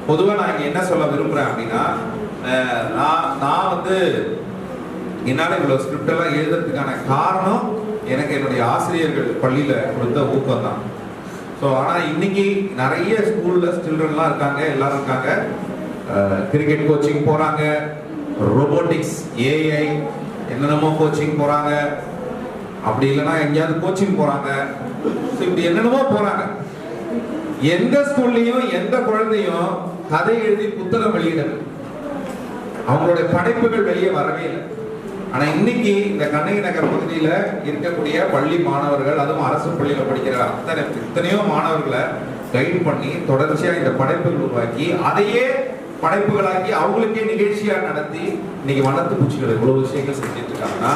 பொதுவாக நான் இங்கே என்ன சொல்ல விரும்புகிறேன் அப்படின்னா, நான் வந்து என்னால் இவ்வளோ ஸ்கிரிப்ட் எல்லாம் எழுதுறதுக்கான காரணம் எனக்கு என்னுடைய ஆசிரியர்கள் பள்ளியில் கொடுத்த ஊக்கம் தான். ஸோ ஆனால் இன்னைக்கு நிறைய ஸ்கூலில் சில்ட்ரன்லாம் இருக்காங்க, எல்லாரும் இருக்காங்க, கிரிக்கெட் கோச்சிங் போகிறாங்க, ரோபோட்டிக்ஸ், ஏஐ என்னென்னமோ கோச்சிங் போகிறாங்க, அப்படி இல்லைன்னா எங்கேயாவது கோச்சிங் போகிறாங்க. ஸோ இப்படி என்னென்னமோ போகிறாங்க. எந்த ஸ்கூல்லையும் எந்த குழந்தையும் கதை எழுதி புத்தகம் வெளியிடல, அவங்களுடைய படைப்புகள் வெளியே வரவே இல்லை. ஆனா இன்னைக்கு இந்த கண்ணகி நகர் பகுதியில இருக்கக்கூடிய பள்ளி மாணவர்கள், அதுவும் அரசு பள்ளியில படிக்கிற எத்தனையோ மாணவர்களை கைடு பண்ணி தொடர்ச்சியா இந்த படைப்புகள் உருவாக்கி அதையே படைப்புகளாக்கி அவங்களுக்கே நிகழ்ச்சியா நடத்தி இன்னைக்கு வனத்து பூச்சிகள் இவ்வளவு விஷயங்கள் செஞ்சுட்டு இருக்காங்கன்னா